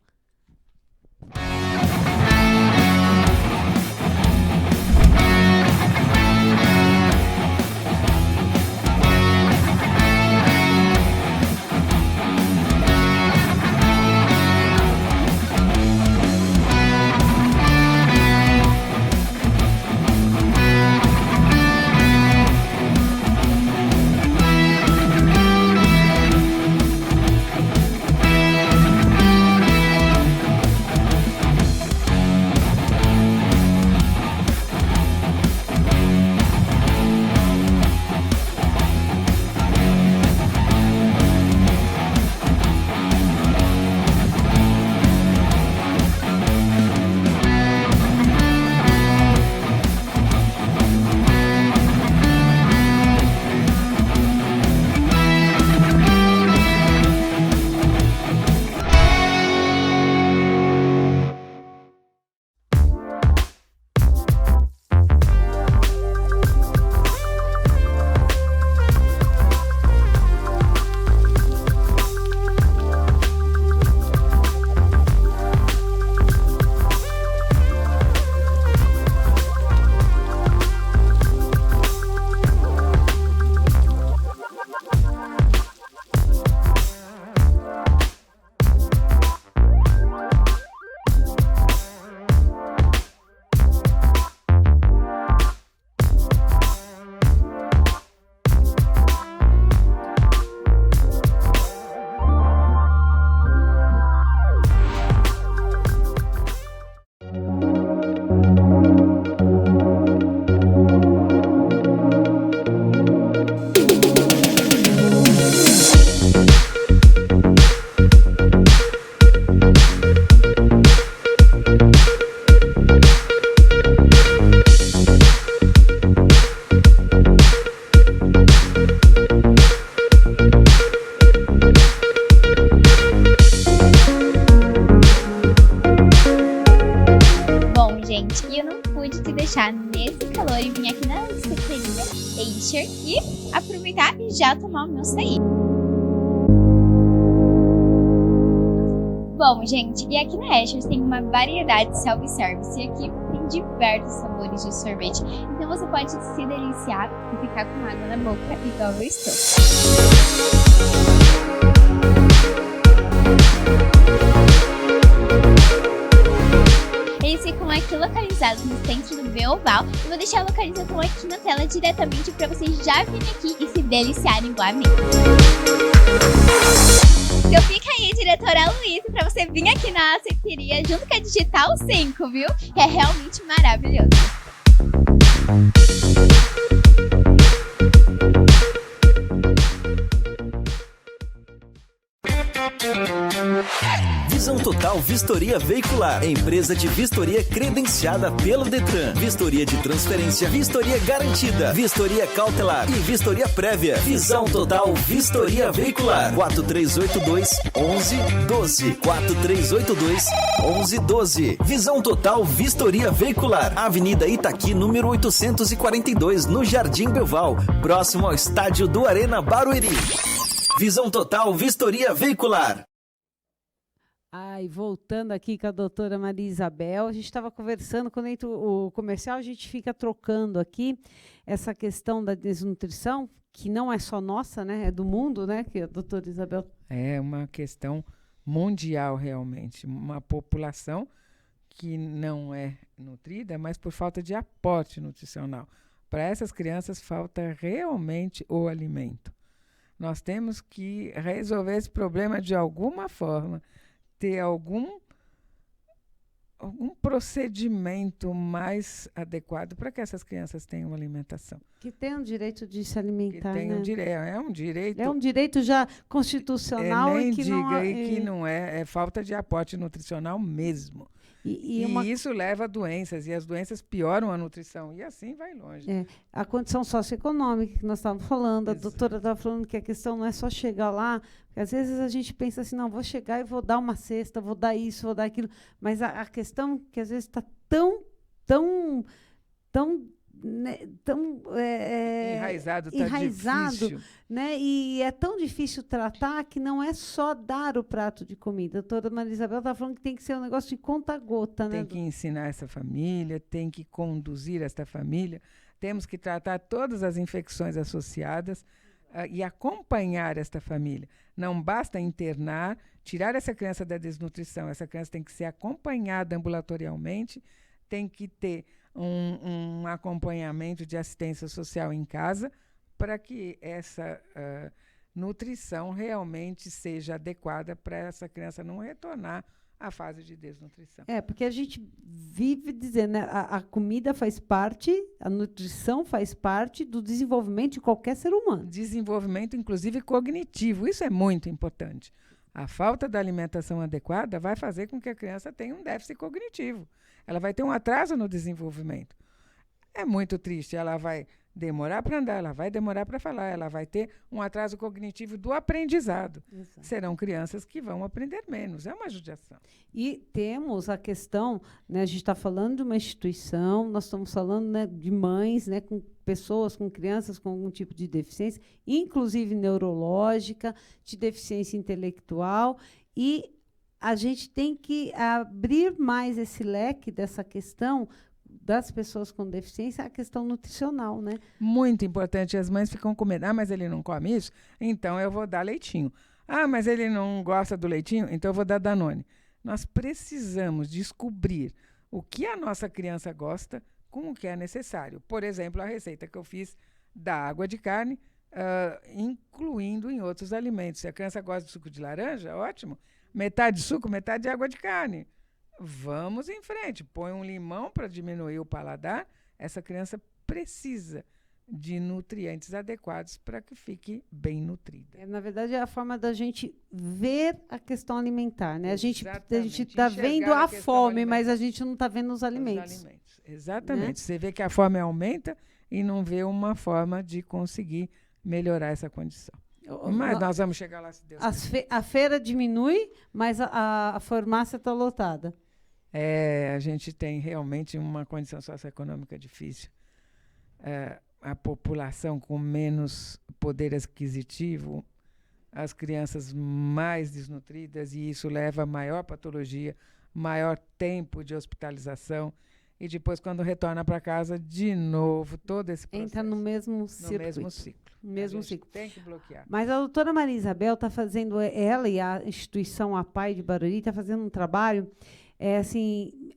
aproveitar nesse calor e vir aqui na cafeteria Acer e aproveitar e já tomar o meu açaí. Bom, gente, e aqui na Acer tem uma variedade de self-service e aqui tem diversos sabores de sorvete. Então você pode se deliciar e ficar com água na boca igual eu estou. Eles ficam aqui localizados no centro do Beoval e vou deixar a localização aqui na tela diretamente para vocês já virem aqui e se deliciarem igual a mim. Então fica aí, diretora Luísa, para você vir aqui na açaiteria junto com a Digital 5, viu? Que é realmente maravilhoso. Visão Total Vistoria Veicular, empresa de vistoria credenciada pelo Detran. Vistoria de transferência, vistoria garantida, vistoria cautelar e vistoria prévia. Visão Total Vistoria Veicular, 4382-1112, 4382-1112. Visão Total Vistoria Veicular, Avenida Itaqui, número 842, no Jardim Belval, próximo ao estádio do Arena Barueri. Visão Total Vistoria Veicular. E voltando aqui com a doutora Maria Isabel, a gente estava conversando, quando entra o comercial, a gente fica trocando aqui essa questão da desnutrição, que não é só nossa, né? É do mundo, né? Que a doutora Isabel... É uma questão mundial, realmente. Uma população que não é nutrida, mas por falta de aporte nutricional. Para essas crianças, falta realmente o alimento. Nós temos que resolver esse problema de alguma forma, ter algum procedimento mais adequado para que essas crianças tenham alimentação. Que tenham direito de se alimentar, que tenham né? É um direito. É um direito já constitucional nem e que diga não... que não é falta de aporte nutricional mesmo. E isso leva a doenças, e as doenças pioram a nutrição, e assim vai longe. A condição socioeconômica que nós estávamos falando, a doutora estava falando que a questão não é só chegar lá, porque às vezes a gente pensa assim, não, vou chegar e vou dar uma cesta, vou dar isso, vou dar aquilo, mas a questão que às vezes está tão enraizado, difícil, né? E é tão difícil tratar que não é só dar o prato de comida. A doutora Maria Isabel está falando que tem que ser um negócio de conta-gota, né? Tem que ensinar essa família, tem que conduzir essa família, temos que tratar todas as infecções associadas e acompanhar esta família. Não basta internar, tirar essa criança da desnutrição, essa criança tem que ser acompanhada ambulatorialmente, tem que ter um acompanhamento de assistência social em casa para que essa nutrição realmente seja adequada para essa criança não retornar à fase de desnutrição. Porque a gente vive dizendo, né, a comida faz parte, a nutrição faz parte do desenvolvimento de qualquer ser humano. Desenvolvimento, inclusive, cognitivo. Isso é muito importante. A falta da alimentação adequada vai fazer com que a criança tenha um déficit cognitivo. Ela vai ter um atraso no desenvolvimento. É muito triste. Ela vai demorar para andar, ela vai demorar para falar, ela vai ter um atraso cognitivo do aprendizado. Exato. Serão crianças que vão aprender menos. É uma judiação. E temos a questão, né, a gente está falando de uma instituição, nós estamos falando, né, de mães, né, com pessoas, com crianças com algum tipo de deficiência, inclusive neurológica, de deficiência intelectual, e a gente tem que abrir mais esse leque dessa questão das pessoas com deficiência, a questão nutricional, né? Muito importante. As mães ficam com medo. Mas ele não come isso? Então eu vou dar leitinho. Mas ele não gosta do leitinho? Então eu vou dar Danone. Nós precisamos descobrir o que a nossa criança gosta com o que é necessário. Por exemplo, a receita que eu fiz da água de carne, incluindo em outros alimentos. Se a criança gosta de suco de laranja, ótimo. Metade suco, metade água de carne. Vamos em frente. Põe um limão para diminuir o paladar. Essa criança precisa de nutrientes adequados para que fique bem nutrida. Na verdade, é a forma da gente ver a questão alimentar, né? A gente está vendo a fome, mas a gente não está vendo os alimentos. Exatamente. Né? Você vê que a fome aumenta e não vê uma forma de conseguir melhorar essa condição. Mas nós vamos chegar lá, se Deus quiser. A feira diminui, mas a farmácia está lotada. A gente tem realmente uma condição socioeconômica difícil. A população com menos poder aquisitivo, as crianças mais desnutridas, e isso leva a maior patologia, maior tempo de hospitalização, e depois, quando retorna para casa, de novo, todo esse processo. Entra no mesmo ciclo. No mesmo ciclo. Tem que bloquear. Mas a doutora Maria Isabel está fazendo, ela e a instituição APAI de Barueri está fazendo um trabalho assim,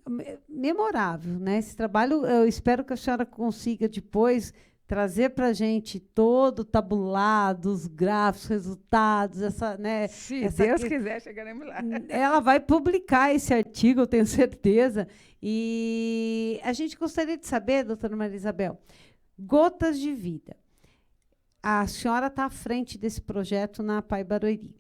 memorável, né? Esse trabalho, eu espero que a senhora consiga depois trazer para a gente todo o tabulado, os gráficos, resultados, né? Se Deus quiser, chegaremos lá. Ela vai publicar esse artigo, eu tenho certeza. E a gente gostaria de saber, doutora Maria Isabel, Gotas de Vida. A senhora está à frente desse projeto na APAI Barueri.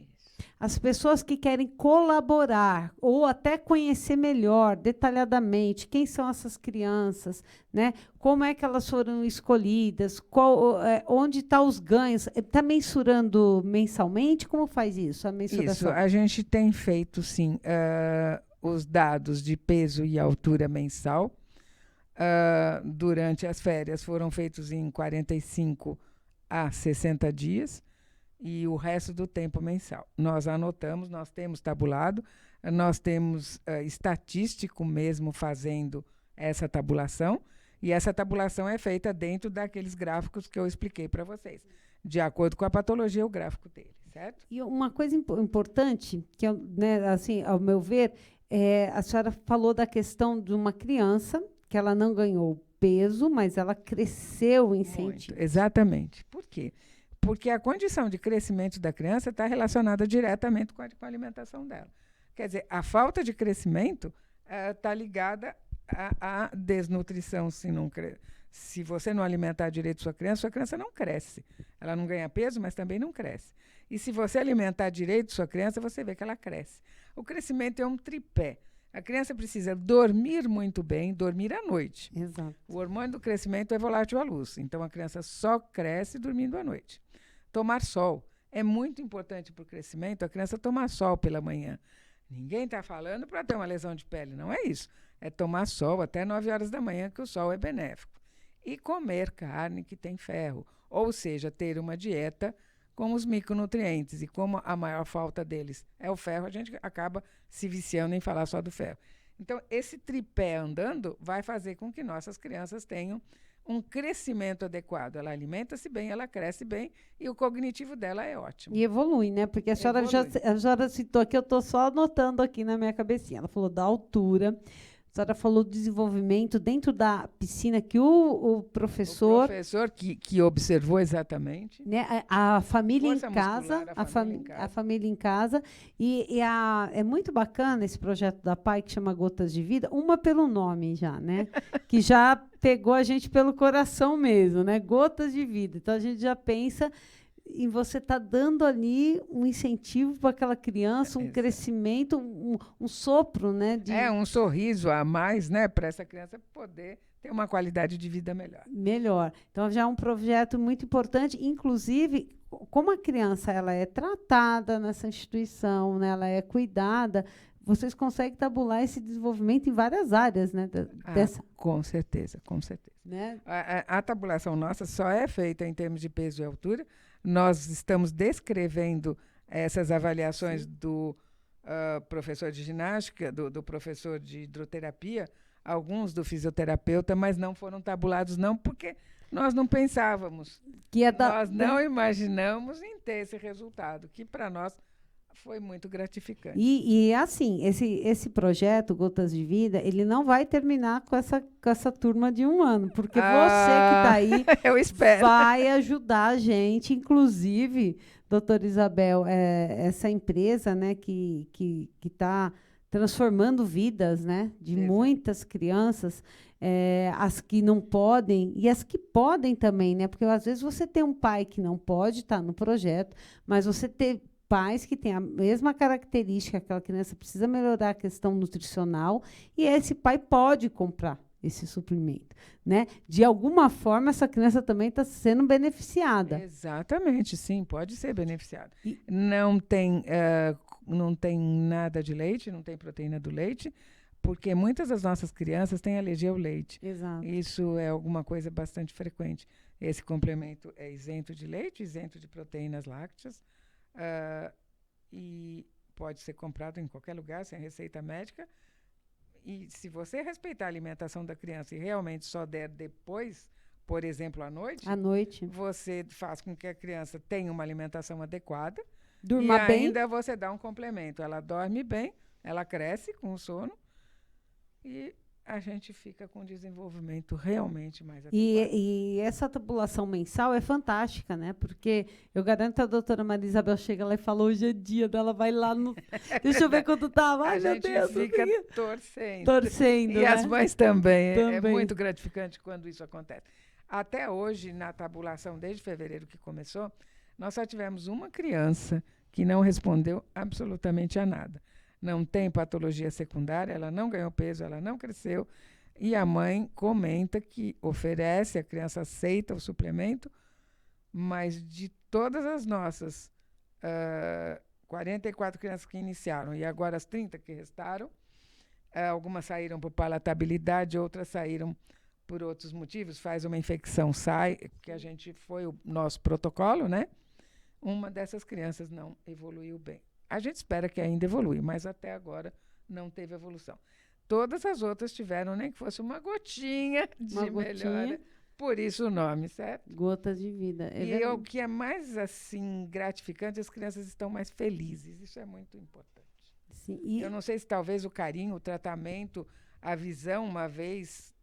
As pessoas que querem colaborar ou até conhecer melhor, detalhadamente, quem são essas crianças, né? Como é que elas foram escolhidas, onde estão os ganhos. Está mensurando mensalmente? Como faz isso, a mensuração? Isso, a gente tem feito, sim, os dados de peso e altura mensal. Durante as férias foram feitos em 45 a 60 dias. E o resto do tempo mensal. Nós anotamos, nós temos tabulado, nós temos estatístico mesmo fazendo essa tabulação, e essa tabulação é feita dentro daqueles gráficos que eu expliquei para vocês, de acordo com a patologia, o gráfico dele, certo? E uma coisa importante, que né, assim, ao meu ver, a senhora falou da questão de uma criança que ela não ganhou peso, mas ela cresceu em centímetros. Exatamente. Por quê? Porque a condição de crescimento da criança está relacionada diretamente com a alimentação dela. Quer dizer, a falta de crescimento está ligada à desnutrição. Se você não alimentar direito sua criança não cresce. Ela não ganha peso, mas também não cresce. E se você alimentar direito sua criança, você vê que ela cresce. O crescimento é um tripé. A criança precisa dormir muito bem, dormir à noite. Exato. O hormônio do crescimento é volátil à luz. Então, a criança só cresce dormindo à noite. Tomar sol. É muito importante para o crescimento a criança tomar sol pela manhã. Ninguém está falando para ter uma lesão de pele, não é isso. É tomar sol até 9 horas da manhã, que o sol é benéfico. E comer carne que tem ferro. Ou seja, ter uma dieta com os micronutrientes. E como a maior falta deles é o ferro, a gente acaba se viciando em falar só do ferro. Então, esse tripé andando vai fazer com que nossas crianças tenham um crescimento adequado. Ela alimenta-se bem, ela cresce bem e o cognitivo dela é ótimo. E evolui, né? Porque a senhora citou aqui, eu estou só anotando aqui na minha cabecinha. Ela falou da altura, a senhora falou do desenvolvimento dentro da piscina que o professor... O professor que observou exatamente. Né, a família em casa, a família em casa. É muito bacana esse projeto da APAI, que chama Gotas de Vida, uma pelo nome já, né? Que já pegou a gente pelo coração mesmo, né? Gotas de Vida. Então, a gente já pensa em você estar dando ali um incentivo para aquela criança, um crescimento, um sopro, né? Um sorriso a mais, né? Para essa criança poder ter uma qualidade de vida melhor. Melhor. Então, já é um projeto muito importante, inclusive, como a criança ela é tratada nessa instituição, né? Ela é cuidada, vocês conseguem tabular esse desenvolvimento em várias áreas, né? Com certeza, com certeza. Né? A tabulação nossa só é feita em termos de peso e altura. Nós estamos descrevendo essas avaliações do professor de ginástica, do professor de hidroterapia, alguns do fisioterapeuta, mas não foram tabulados, não, porque nós não pensávamos. Nós não imaginamos em ter esse resultado, que para nós foi muito gratificante. E assim, esse projeto Gotas de Vida, ele não vai terminar com essa turma de 1 ano, porque você que está aí eu espero. Vai ajudar a gente, inclusive, doutora Isabel, essa empresa, né, que está transformando vidas, né, de muitas crianças, as que não podem e as que podem também, né, porque às vezes você tem um pai que não pode estar no projeto, mas você ter pais que têm a mesma característica, aquela criança precisa melhorar a questão nutricional e esse pai pode comprar esse suplemento, né? De alguma forma, essa criança também está sendo beneficiada. Exatamente, sim, pode ser beneficiada. Não tem nada de leite, não tem proteína do leite, porque muitas das nossas crianças têm alergia ao leite. Exato. Isso é alguma coisa bastante frequente. Esse complemento é isento de leite, isento de proteínas lácteas, e pode ser comprado em qualquer lugar, sem receita médica. E se você respeitar a alimentação da criança e realmente só der depois, por exemplo, à noite, você faz com que a criança tenha uma alimentação adequada. Durma e bem. ainda você dá um complemento. Ela dorme bem, ela cresce com o sono e a gente fica com um desenvolvimento realmente mais adequado. E essa tabulação mensal é fantástica, né? Porque eu garanto que a doutora Maria Isabel chega lá e fala, hoje é dia dela, vai lá no... Deixa eu ver quanto estava. Ai, meu Deus, fica torcendo. Torcendo, E né? as mães também. É Também. muito gratificante quando isso acontece. Até hoje, na tabulação, desde fevereiro que começou, nós só tivemos uma criança que não respondeu absolutamente a nada. Não tem patologia secundária, ela não ganhou peso, ela não cresceu. E a mãe comenta que oferece, a criança aceita o suplemento, mas de todas as nossas 44 crianças que iniciaram e agora as 30 que restaram, algumas saíram por palatabilidade, outras saíram por outros motivos, faz uma infecção, sai, que a gente foi o nosso protocolo, né? Uma dessas crianças não evoluiu bem. A gente espera que ainda evolui, mas até agora não teve evolução. Todas as outras tiveram, nem que fosse uma gotinha de melhora. Por isso o nome, certo? Gota de vida. E o que é mais assim gratificante, as crianças estão mais felizes. Isso é muito importante. Sim, eu não sei se talvez o carinho, o tratamento, a visão uma vez,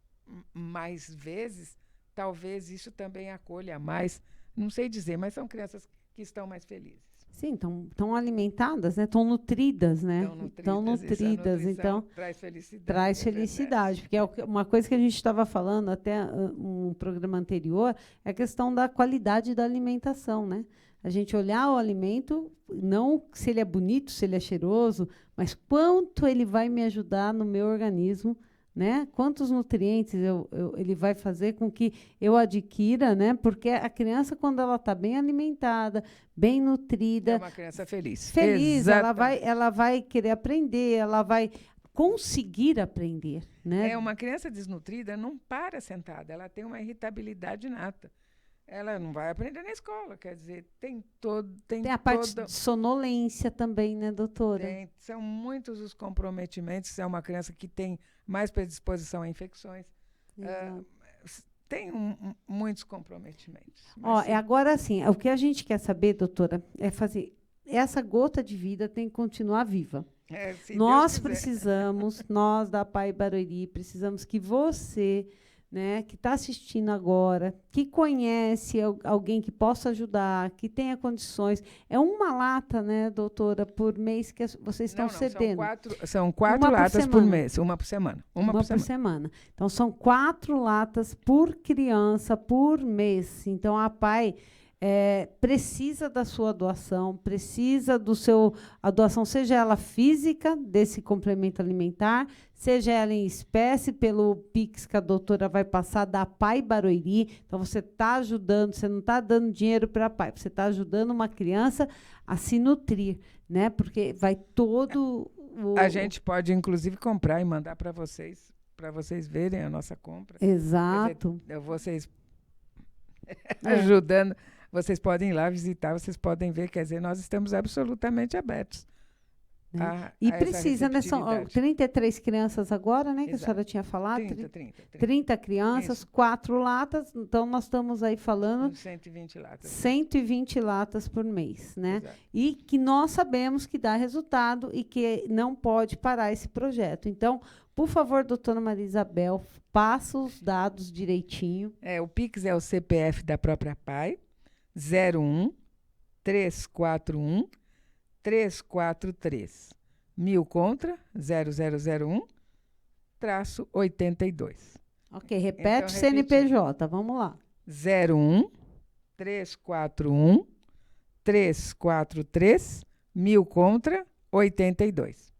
mais vezes, talvez isso também acolha mais. Não sei dizer, mas são crianças que estão mais felizes. Sim, estão alimentadas, né? Estão nutridas, né? Estão nutridas. Então, traz felicidade. Traz felicidade. Porque é uma coisa que a gente estava falando até um programa anterior, é a questão da qualidade da alimentação, né? A gente olhar o alimento, não se ele é bonito, se ele é cheiroso, mas quanto ele vai me ajudar no meu organismo, né? Quantos nutrientes ele vai fazer com que eu adquira, né? Porque a criança, quando ela está bem alimentada, bem nutrida... É uma criança feliz. Feliz, ela vai querer aprender, ela vai conseguir aprender, né? Uma criança desnutrida não para sentada, ela tem uma irritabilidade inata. Ela não vai aprender na escola, quer dizer, tem a parte de sonolência também, né, doutora? São muitos os comprometimentos. É uma criança que tem mais predisposição a infecções. Tem muitos comprometimentos. Agora, assim, o que a gente quer saber, doutora, é fazer... Essa gota de vida tem que continuar viva. Nós precisamos, nós da Pai Barueri, precisamos que você... né, que está assistindo agora, que conhece alguém que possa ajudar, que tenha condições. É uma lata, né, doutora, por mês que vocês estão cedendo? São quatro latas por mês, uma por semana. Uma por semana. Então, são 4 latas por criança por mês. Então, a Pai precisa da sua doação, precisa a doação, seja ela física, desse complemento alimentar, seja ela em espécie, pelo Pix que a doutora vai passar da Pai Barueri. Então, você está ajudando, você não está dando dinheiro para a Pai, você está ajudando uma criança a se nutrir, né? Porque vai todo... A gente pode, inclusive, comprar e mandar para vocês verem a nossa compra. Exato. Quer dizer, vocês ajudando... Vocês podem ir lá visitar, vocês podem ver, quer dizer, nós estamos absolutamente abertos. E precisa, né? São 33 crianças agora, né? Exato. Que a senhora tinha falado. 30 crianças, Isso. 4 latas. Então, nós estamos aí falando... 120 latas. 120 latas por mês, né? Exato. E que nós sabemos que dá resultado e que não pode parar esse projeto. Então, por favor, doutora Maria Isabel, passa os dados direitinho. O Pix é o CPF da própria Pai, 01 341 343 1000 contra 0001-82. Ok, repete o CNPJ, vamos lá. 01 341 343 1000 contra 82.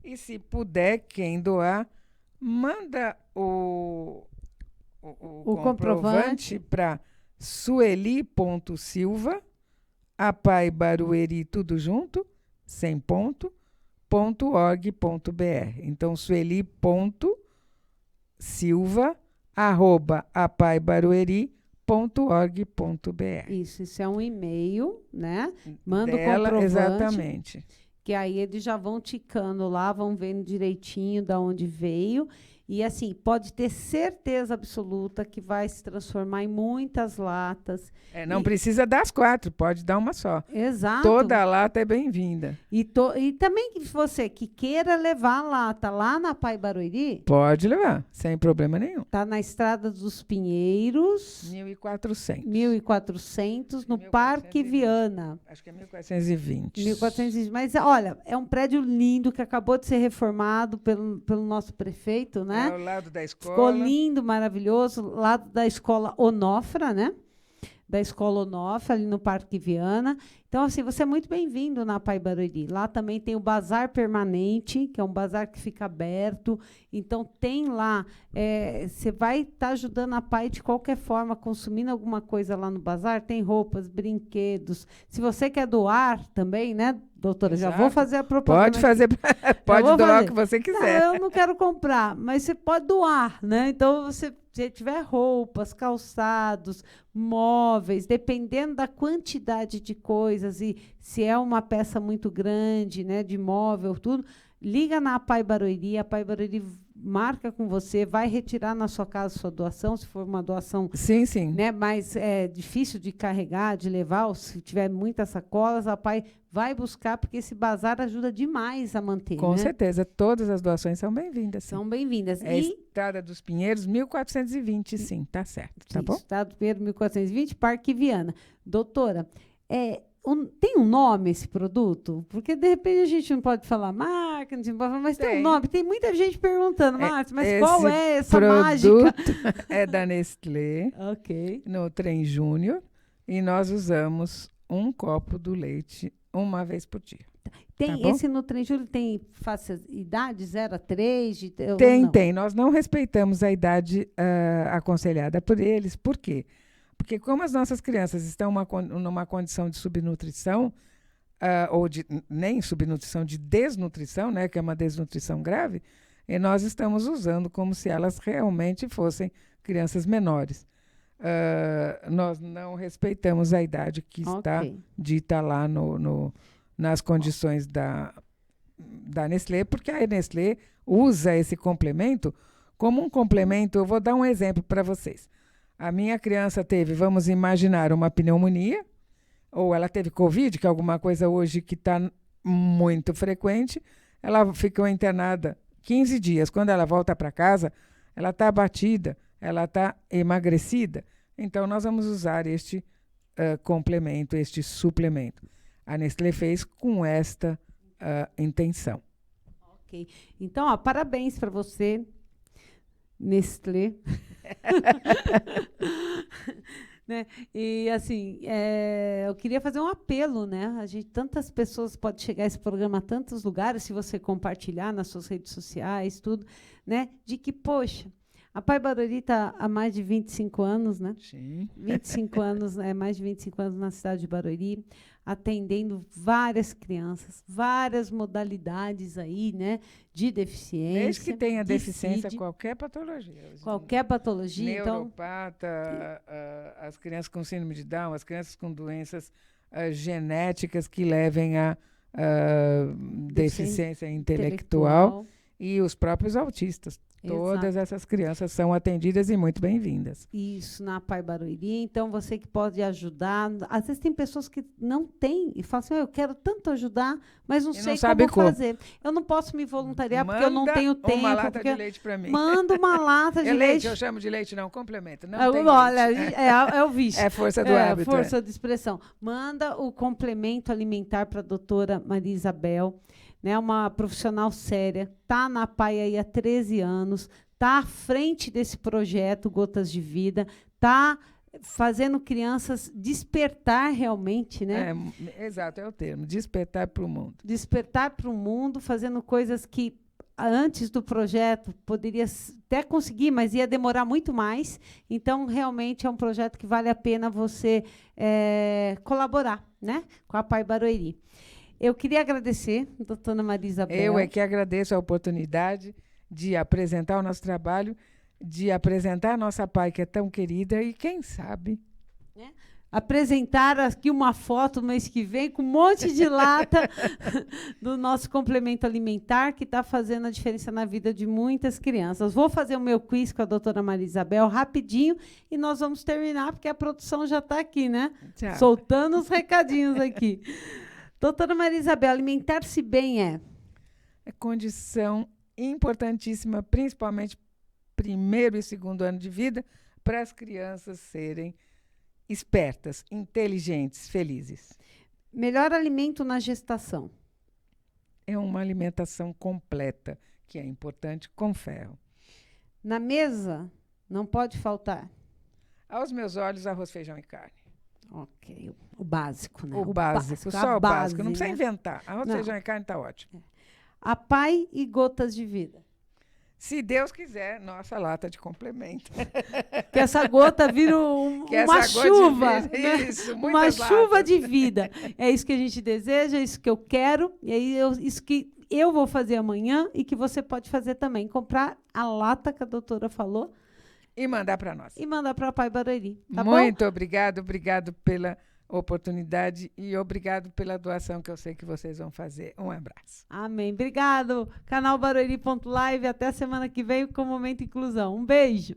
E se puder, quem doar, manda o comprovante para sueli.silva, a Pai Barueri, tudo junto, sem ponto, Então, sueli.silva@apaibarueri.org.br. Isso é um e-mail, né? Manda o Dela, comprovante. exatamente. Que aí eles já vão ticando lá, vão vendo direitinho de onde veio. E, assim, pode ter certeza absoluta que vai se transformar em muitas latas. Não precisa das 4, pode dar uma só. Exato. Toda lata é bem-vinda. E também que você que queira levar a lata lá na Pai Barueri, Pode levar, sem problema nenhum. tá na Estrada dos Pinheiros, 1.400. 1400, no 1420. Parque Viana. Acho que é 1420. 1420. Mas, olha, é um prédio lindo que acabou de ser reformado pelo nosso prefeito, né? É ao lado da escola. Ficou lindo, maravilhoso, lá da escola Onofra, né? Da escola Onofra, ali no Parque Viana. Então, assim, você é muito bem-vindo na Pai Barueri. Lá também tem o Bazar Permanente, que é um bazar que fica aberto. Então, tem lá, você vai estar ajudando a Pai de qualquer forma, consumindo alguma coisa lá no bazar. Tem roupas, brinquedos. Se você quer doar também, né, doutora? Exato. Já vou fazer a propaganda. Pode fazer, pode vou doar fazer. o que você quiser. Não, eu não quero comprar, mas você pode doar, né? Então, se tiver roupas, calçados, móveis, dependendo da quantidade de coisas e se é uma peça muito grande, né, de móvel, tudo, liga na Pai Barueri, a Pai Barueri marca com você, vai retirar na sua casa sua doação, se for uma doação, Sim. né, mais difícil de carregar, de levar, ou se tiver muitas sacolas, a Pai vai buscar, porque esse bazar ajuda demais a manter. Com né? certeza, todas as doações são bem-vindas. Sim. São bem-vindas. É Estrada dos Pinheiros, 1420, sim, tá certo, tá bom? Estado Pinheiro, 1420, Parque Viana. Doutora, tem um nome esse produto? Porque, de repente, a gente não pode falar marca, não pode falar, mas tem um nome. Tem muita gente perguntando, Márcia, mas qual é essa mágica? É da Nestlé, Ok. no Trem Júnior, e nós usamos um copo do leite uma vez por dia. Tem Tá bom? esse Nutrijúlio tem idade 0 a 3? Tem. Nós não respeitamos a idade aconselhada por eles. Por quê? Porque como as nossas crianças estão numa condição de subnutrição, ou nem subnutrição, de desnutrição, né, que é uma desnutrição grave, e nós estamos usando como se elas realmente fossem crianças menores. Nós não respeitamos a idade que está dita lá nas condições da Nestlé, porque a Nestlé usa esse complemento como um complemento. Eu vou dar um exemplo para vocês. A minha criança teve, vamos imaginar, uma pneumonia, ou ela teve Covid, que é alguma coisa hoje que está muito frequente. Ela ficou internada 15 dias. Quando ela volta para casa, ela está abatida, ela está emagrecida. Então, nós vamos usar este complemento, este suplemento. A Nestlé fez com esta intenção. Ok. Então, parabéns para você, Nestlé. Né? E, assim, eu queria fazer um apelo, né? Tantas pessoas podem chegar a esse programa a tantos lugares, se você compartilhar nas suas redes sociais, tudo, né? De que, poxa, a Pai Barueri está há mais de 25 anos, né? Sim. 25 anos, mais de 25 anos na cidade de Barueri, atendendo várias crianças, várias modalidades aí, né, de deficiência. Desde que tenha deficiência, CID, qualquer patologia. qualquer patologia, Neuropata, as crianças com síndrome de Down, as crianças com doenças genéticas que levem a deficiência intelectual e os próprios autistas. Todas essas crianças são atendidas e muito bem-vindas. Isso, na Pai Barueri. Então, você que pode ajudar. Às vezes tem pessoas que não têm e falam assim, eu quero tanto ajudar, mas não sei como fazer. Eu não posso me voluntariar porque eu não tenho tempo. Manda uma lata de leite para mim. Manda uma lata de leite. Eu chamo de leite, não, complemento. Não olha, é o vício. É força do hábito. Força de expressão. Manda o complemento alimentar para a doutora Maria Isabel. Né, uma profissional séria, está na PAI aí há 13 anos, está à frente desse projeto Gotas de Vida, está fazendo crianças despertar realmente, né? Exato, é o termo, despertar para o mundo. Despertar para o mundo, fazendo coisas que antes do projeto poderia até conseguir, mas ia demorar muito mais. Então, realmente é um projeto que vale a pena você colaborar, né, com a Pai Barueri. Eu queria agradecer, doutora Maria Isabel. Eu é que agradeço a oportunidade de apresentar o nosso trabalho, de apresentar a nossa PAI, que é tão querida, e quem sabe... Apresentar aqui uma foto no mês que vem com um monte de lata do nosso complemento alimentar que está fazendo a diferença na vida de muitas crianças. Vou fazer o meu quiz com a doutora Maria Isabel rapidinho e nós vamos terminar, porque a produção já está aqui, né? Tchau. Soltando os recadinhos aqui. Doutora Maria Isabel, alimentar-se bem é condição importantíssima, principalmente primeiro e segundo ano de vida, para as crianças serem espertas, inteligentes, felizes. melhor alimento na gestação. É uma alimentação completa, que é importante, com ferro. Na mesa, não pode faltar. Aos meus olhos, arroz, feijão e carne. Ok, o básico, né? O básico, só a o base, básico. Não precisa né? inventar. Arroz, Não. feijão e carne está ótimo. A pai e gotas de vida. Se Deus quiser, nossa lata de complemento. Que essa gota vira Que uma essa gota chuva, de vida- né? Isso, Uma muitas chuva latas. de vida. É isso que a gente deseja, é isso que eu quero, e aí isso que eu vou fazer amanhã e que você pode fazer também. Comprar a lata que a doutora falou E mandar para nós. e mandar para a Pai Barueri. Tá bom? Muito obrigado pela oportunidade e obrigado pela doação que eu sei que vocês vão fazer. Um abraço. Amém. Obrigado. Canal Barueri.live. Até a semana que vem com o Momento Inclusão. Um beijo.